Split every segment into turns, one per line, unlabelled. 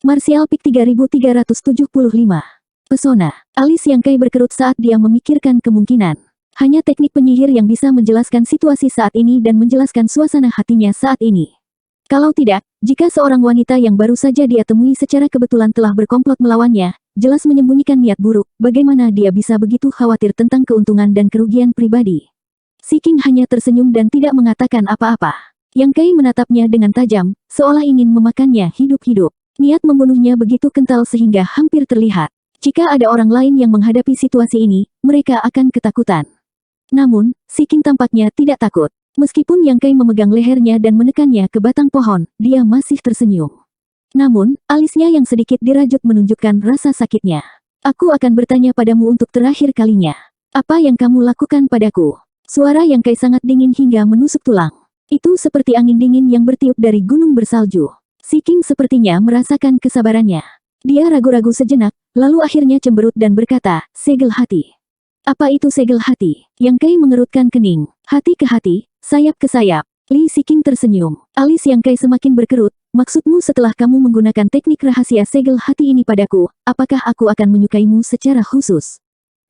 Martial Peak 3375. Pesona. Alis Yang Kai berkerut saat dia memikirkan kemungkinan. Hanya teknik penyihir yang bisa menjelaskan situasi saat ini dan menjelaskan suasana hatinya saat ini. Kalau tidak, jika seorang wanita yang baru saja dia temui secara kebetulan telah berkomplot melawannya, jelas menyembunyikan niat buruk, bagaimana dia bisa begitu khawatir tentang keuntungan dan kerugian pribadi. Si King hanya tersenyum dan tidak mengatakan apa-apa. Yang Kai menatapnya dengan tajam, seolah ingin memakannya hidup-hidup. Niat membunuhnya begitu kental sehingga hampir terlihat. Jika ada orang lain yang menghadapi situasi ini, mereka akan ketakutan. Namun, si King tampaknya tidak takut. Meskipun Yang Kai memegang lehernya dan menekannya ke batang pohon, dia masih tersenyum. Namun, alisnya yang sedikit dirajut menunjukkan rasa sakitnya. Aku akan bertanya padamu untuk terakhir kalinya. Apa yang kamu lakukan padaku? Suara Yang Kai sangat dingin hingga menusuk tulang. Itu seperti angin dingin yang bertiup dari gunung bersalju. Si King sepertinya merasakan kesabarannya. Dia ragu-ragu sejenak, lalu akhirnya cemberut dan berkata, segel hati. Apa itu segel hati? Yang Kai mengerutkan kening. Hati ke hati, sayap ke sayap. Li Si King tersenyum. Alis Yang Kai semakin berkerut. Maksudmu setelah kamu menggunakan teknik rahasia segel hati ini padaku, apakah aku akan menyukaimu secara khusus?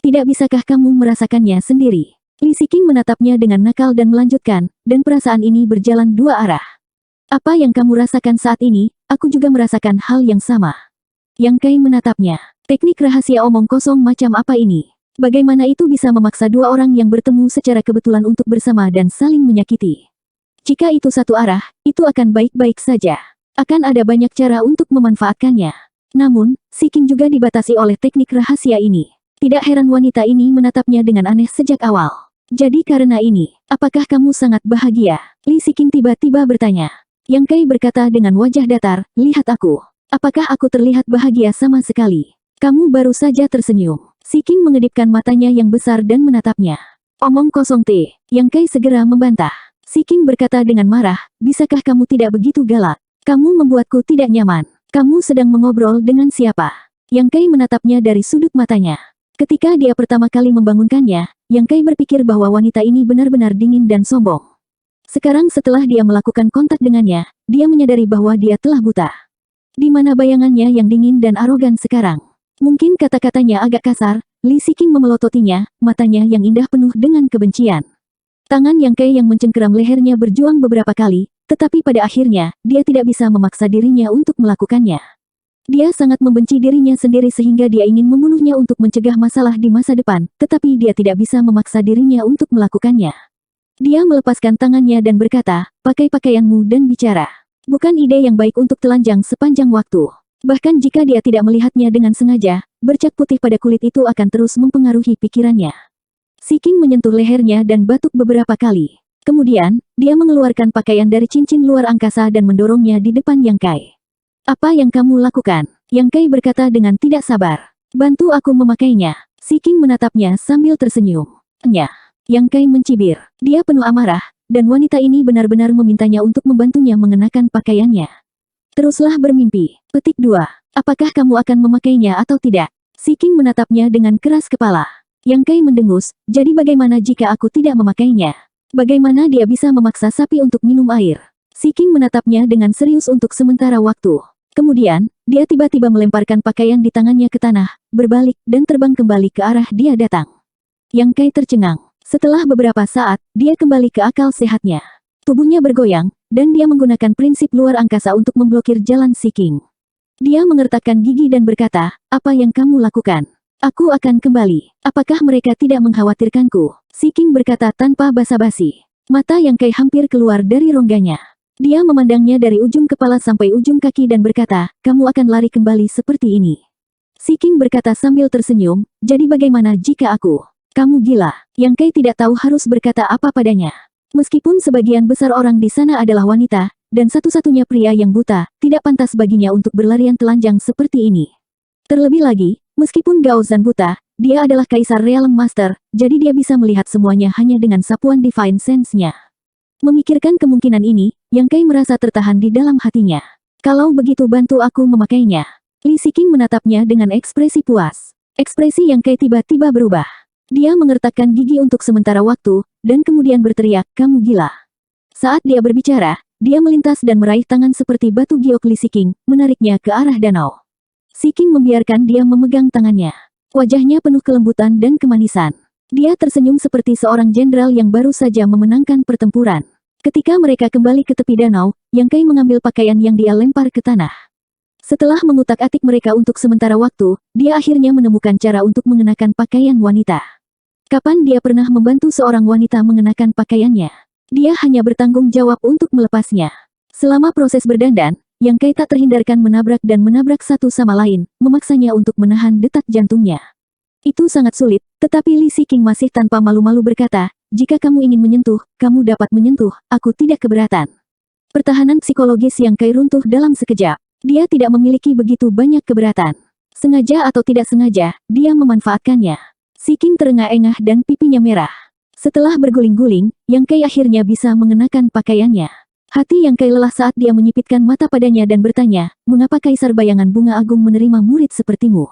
Tidak bisakah kamu merasakannya sendiri? Li Si King menatapnya dengan nakal dan melanjutkan, dan perasaan ini berjalan dua arah. Apa yang kamu rasakan saat ini, aku juga merasakan hal yang sama. Yang Kai menatapnya. Teknik rahasia omong kosong macam apa ini? Bagaimana itu bisa memaksa dua orang yang bertemu secara kebetulan untuk bersama dan saling menyakiti? Jika itu satu arah, itu akan baik-baik saja. Akan ada banyak cara untuk memanfaatkannya. Namun, Si King juga dibatasi oleh teknik rahasia ini. Tidak heran wanita ini menatapnya dengan aneh sejak awal. Jadi karena ini, apakah kamu sangat bahagia? Li Si King tiba-tiba bertanya. Yang Kai berkata dengan wajah datar, lihat aku. Apakah aku terlihat bahagia sama sekali? Kamu baru saja tersenyum. Si King mengedipkan matanya yang besar dan menatapnya. Omong kosong T. Yang Kai segera membantah. Si King berkata dengan marah, bisakah kamu tidak begitu galak? Kamu membuatku tidak nyaman. Kamu sedang mengobrol dengan siapa? Yang Kai menatapnya dari sudut matanya. Ketika dia pertama kali membangunkannya, Yang Kai berpikir bahwa wanita ini benar-benar dingin dan sombong. Sekarang setelah dia melakukan kontak dengannya, dia menyadari bahwa dia telah buta. Di mana bayangannya yang dingin dan arogan sekarang? Mungkin kata-katanya agak kasar, Li Si King memelototinya, matanya yang indah penuh dengan kebencian. Tangan Yang Kai yang mencengkeram lehernya berjuang beberapa kali, tetapi pada akhirnya, dia tidak bisa memaksa dirinya untuk melakukannya. Dia sangat membenci dirinya sendiri sehingga dia ingin membunuhnya untuk mencegah masalah di masa depan, tetapi dia tidak bisa memaksa dirinya untuk melakukannya. Dia melepaskan tangannya dan berkata, pakai pakaianmu dan bicara. Bukan ide yang baik untuk telanjang sepanjang waktu. Bahkan jika dia tidak melihatnya dengan sengaja, bercak putih pada kulit itu akan terus mempengaruhi pikirannya. Si King menyentuh lehernya dan batuk beberapa kali. Kemudian, dia mengeluarkan pakaian dari cincin luar angkasa dan mendorongnya di depan Yang Kai. Apa yang kamu lakukan? Yang Kai berkata dengan tidak sabar. Bantu aku memakainya. Si King menatapnya sambil tersenyum. Nyah. Yang Kai mencibir. Dia penuh amarah, dan wanita ini benar-benar memintanya untuk membantunya mengenakan pakaiannya. Teruslah bermimpi. Petik 2. Apakah kamu akan memakainya atau tidak? Si King menatapnya dengan keras kepala. Yang Kai mendengus, jadi bagaimana jika aku tidak memakainya? Bagaimana dia bisa memaksa sapi untuk minum air? Si King menatapnya dengan serius untuk sementara waktu. Kemudian, dia tiba-tiba melemparkan pakaian di tangannya ke tanah, berbalik, dan terbang kembali ke arah dia datang. Yang Kai tercengang. Setelah beberapa saat, dia kembali ke akal sehatnya. Tubuhnya bergoyang, dan dia menggunakan prinsip luar angkasa untuk memblokir jalan Si King. Dia mengertakkan gigi dan berkata, apa yang kamu lakukan? Aku akan kembali. Apakah mereka tidak mengkhawatirkanku? Si King berkata tanpa basa-basi. Mata Yang Kai hampir keluar dari rongganya. Dia memandangnya dari ujung kepala sampai ujung kaki dan berkata, kamu akan lari kembali seperti ini. Si King berkata sambil tersenyum, jadi bagaimana jika aku? Kamu gila. Yang Kai tidak tahu harus berkata apa padanya. Meskipun sebagian besar orang di sana adalah wanita, dan satu-satunya pria yang buta, tidak pantas baginya untuk berlarian telanjang seperti ini. Terlebih lagi, meskipun Gao Zhan buta, dia adalah Kaisar Realm Master, jadi dia bisa melihat semuanya hanya dengan sapuan Divine Sense-nya. Memikirkan kemungkinan ini, Yang Kai merasa tertahan di dalam hatinya. Kalau begitu bantu aku memakainya. Li Si King menatapnya dengan ekspresi puas. Ekspresi Yang Kai tiba-tiba berubah. Dia mengertakkan gigi untuk sementara waktu, dan kemudian berteriak, kamu gila. Saat dia berbicara, dia melintas dan meraih tangan seperti batu giok Li Siking, menariknya ke arah danau. Siking membiarkan dia memegang tangannya. Wajahnya penuh kelembutan dan kemanisan. Dia tersenyum seperti seorang jenderal yang baru saja memenangkan pertempuran. Ketika mereka kembali ke tepi danau, Yang Kai mengambil pakaian yang dia lempar ke tanah. Setelah mengutak-atik mereka untuk sementara waktu, dia akhirnya menemukan cara untuk mengenakan pakaian wanita. Kapan dia pernah membantu seorang wanita mengenakan pakaiannya? Dia hanya bertanggung jawab untuk melepasnya. Selama proses berdandan, Yang Kai tak terhindarkan menabrak dan menabrak satu sama lain, memaksanya untuk menahan detak jantungnya. Itu sangat sulit, tetapi Li Siking masih tanpa malu-malu berkata, "Jika kamu ingin menyentuh, kamu dapat menyentuh, aku tidak keberatan." Pertahanan psikologis Yang Kai runtuh dalam sekejap. Dia tidak memiliki begitu banyak keberatan. Sengaja atau tidak sengaja, dia memanfaatkannya. Siking terengah-engah dan pipinya merah. Setelah berguling-guling, Yang Kai akhirnya bisa mengenakan pakaiannya. Hati Yang Kai lelah saat dia menyipitkan mata padanya dan bertanya, "Mengapa Kaisar Bayangan Bunga Agung menerima murid sepertimu?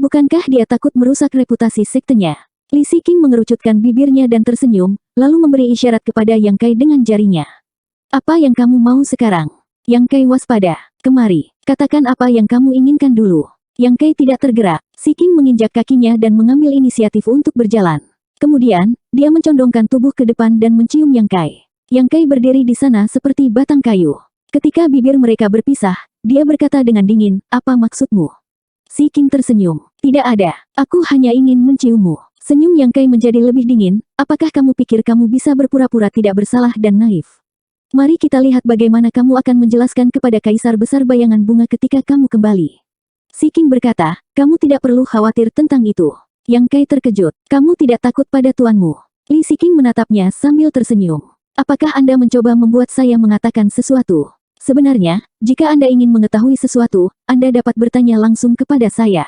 Bukankah dia takut merusak reputasi sektenya?" Li Siking mengerucutkan bibirnya dan tersenyum, lalu memberi isyarat kepada Yang Kai dengan jarinya. "Apa yang kamu mau sekarang?" Yang Kai waspada. "Kemari, katakan apa yang kamu inginkan dulu." Yang Kai tidak tergerak. Siking menginjak kakinya dan mengambil inisiatif untuk berjalan. Kemudian, dia mencondongkan tubuh ke depan dan mencium Yang Kai. Yang Kai berdiri di sana seperti batang kayu. Ketika bibir mereka berpisah, dia berkata dengan dingin, "Apa maksudmu?" Siking tersenyum. "Tidak ada, aku hanya ingin menciummu." Senyum Yang Kai menjadi lebih dingin, "Apakah kamu pikir kamu bisa berpura-pura tidak bersalah dan naif? Mari kita lihat bagaimana kamu akan menjelaskan kepada Kaisar Besar Bayangan Bunga ketika kamu kembali." Siking berkata, "Kamu tidak perlu khawatir tentang itu." Yang Kai terkejut. "Kamu tidak takut pada tuanmu?" Li Siking menatapnya sambil tersenyum. "Apakah Anda mencoba membuat saya mengatakan sesuatu? Sebenarnya, jika Anda ingin mengetahui sesuatu, Anda dapat bertanya langsung kepada saya.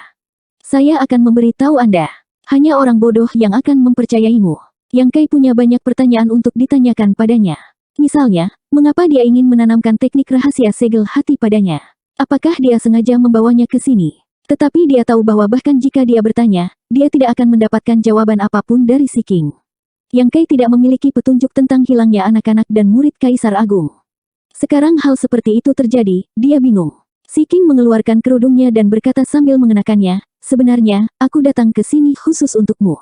Saya akan memberitahu Anda. Hanya orang bodoh yang akan mempercayaimu." Yang Kai punya banyak pertanyaan untuk ditanyakan padanya. Misalnya, mengapa dia ingin menanamkan teknik rahasia segel hati padanya? Apakah dia sengaja membawanya ke sini? Tetapi dia tahu bahwa bahkan jika dia bertanya, dia tidak akan mendapatkan jawaban apapun dari Siking. Yang Kai tidak memiliki petunjuk tentang hilangnya anak-anak dan murid Kaisar Agung. Sekarang hal seperti itu terjadi, dia bingung. Siking mengeluarkan kerudungnya dan berkata sambil mengenakannya, "Sebenarnya, aku datang ke sini khusus untukmu."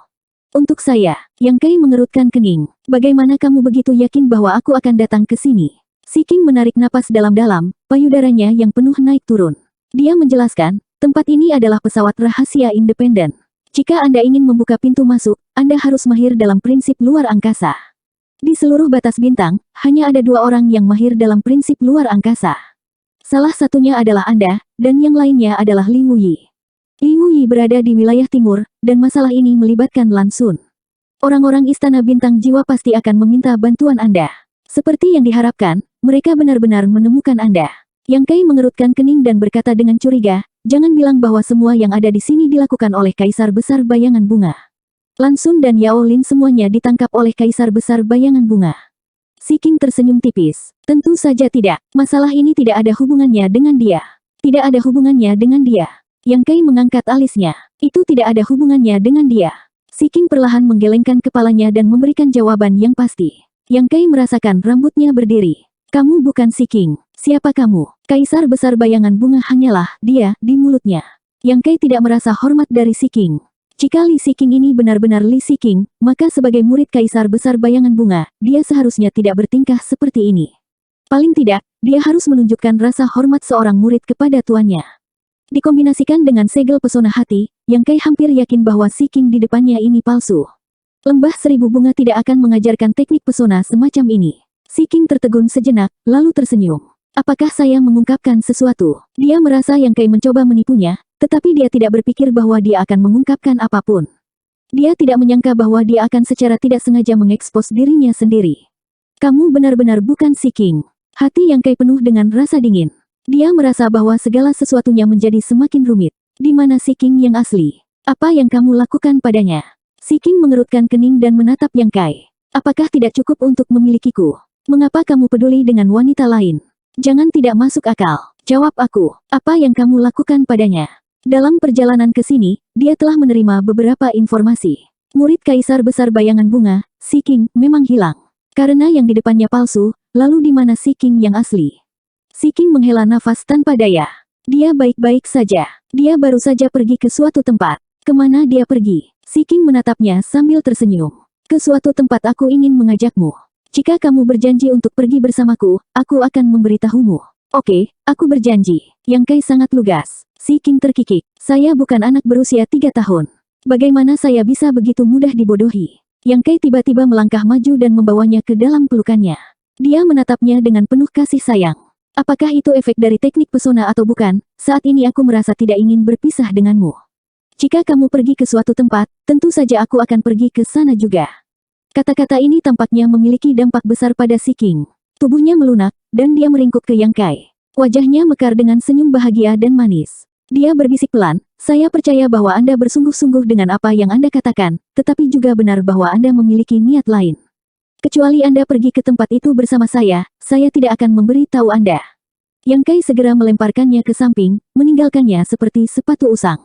"Untuk saya." Yang Kai mengerutkan kening. "Bagaimana kamu begitu yakin bahwa aku akan datang ke sini?" Siking menarik napas dalam-dalam, payudaranya yang penuh naik turun. Dia menjelaskan, "Tempat ini adalah pesawat rahasia independen. Jika Anda ingin membuka pintu masuk, Anda harus mahir dalam prinsip luar angkasa. Di seluruh batas bintang, hanya ada 2 orang yang mahir dalam prinsip luar angkasa. Salah satunya adalah Anda, dan yang lainnya adalah Li Wuyi. Li Wuyi berada di wilayah timur, dan masalah ini melibatkan Lan Xun. Orang-orang Istana Bintang Jiwa pasti akan meminta bantuan Anda. Seperti yang diharapkan, mereka benar-benar menemukan Anda." Yang Kai mengerutkan kening dan berkata dengan curiga, "Jangan bilang bahwa semua yang ada di sini dilakukan oleh Kaisar Besar Bayangan Bunga." Lan Xun dan Yao Lin semuanya ditangkap oleh Kaisar Besar Bayangan Bunga. Siking tersenyum tipis. "Tentu saja tidak. Masalah ini tidak ada hubungannya dengan dia. Tidak ada hubungannya dengan dia." Yang Kai mengangkat alisnya. "Itu tidak ada hubungannya dengan dia." Siking perlahan menggelengkan kepalanya dan memberikan jawaban yang pasti. Yang Kai merasakan rambutnya berdiri. "Kamu bukan Siking. Siapa kamu?" Kaisar Besar Bayangan Bunga hanyalah dia di mulutnya. Yang Kai tidak merasa hormat dari Siking. Jika Li Siking ini benar-benar Li Siking, maka sebagai murid Kaisar Besar Bayangan Bunga, dia seharusnya tidak bertingkah seperti ini. Paling tidak, dia harus menunjukkan rasa hormat seorang murid kepada tuannya. Dikombinasikan dengan segel pesona hati, Yang Kai hampir yakin bahwa Siking di depannya ini palsu. Lembah Seribu Bunga tidak akan mengajarkan teknik pesona semacam ini. Siking tertegun sejenak, lalu tersenyum. "Apakah saya mengungkapkan sesuatu?" Dia merasa Yang Kai mencoba menipunya, tetapi dia tidak berpikir bahwa dia akan mengungkapkan apapun. Dia tidak menyangka bahwa dia akan secara tidak sengaja mengekspos dirinya sendiri. "Kamu benar-benar bukan Siking." Hati Yang Kai penuh dengan rasa dingin. Dia merasa bahwa segala sesuatunya menjadi semakin rumit. Di mana Siking yang asli? Apa yang kamu lakukan padanya? Siking mengerutkan kening dan menatap Yang Kai. "Apakah tidak cukup untuk memilikiku? Mengapa kamu peduli dengan wanita lain? Jangan, tidak masuk akal. Jawab aku, apa yang kamu lakukan padanya?" Dalam perjalanan ke sini, dia telah menerima beberapa informasi. Murid Kaisar Besar Bayangan Bunga, Siking, memang hilang. Karena yang di depannya palsu, Lalu di mana Si King yang asli? Si King menghela nafas tanpa daya. Dia baik-baik saja. Dia baru saja pergi ke suatu tempat. Kemana dia pergi? Si King menatapnya sambil tersenyum. Ke suatu tempat aku ingin mengajakmu. Jika kamu berjanji untuk pergi bersamaku, aku akan memberitahumu. Oke, aku berjanji. Yang Kai sangat lugas. Si King terkikik. Saya bukan anak berusia 3 tahun. Bagaimana saya bisa begitu mudah dibodohi? Yang Kai tiba-tiba melangkah maju dan membawanya ke dalam pelukannya. Dia menatapnya dengan penuh kasih sayang. Apakah itu efek dari teknik pesona atau bukan? Saat ini aku merasa tidak ingin berpisah denganmu. Jika kamu pergi ke suatu tempat, tentu saja aku akan pergi ke sana juga. Kata-kata ini tampaknya memiliki dampak besar pada Si King. Tubuhnya melunak, dan dia meringkuk ke Yang Kai. Wajahnya mekar dengan senyum bahagia dan manis. Dia berbisik pelan, saya percaya bahwa Anda bersungguh-sungguh dengan apa yang Anda katakan, tetapi juga benar bahwa Anda memiliki niat lain. Kecuali Anda pergi ke tempat itu bersama saya tidak akan memberi tahu Anda. Yang Kai segera melemparkannya ke samping, meninggalkannya seperti sepatu usang.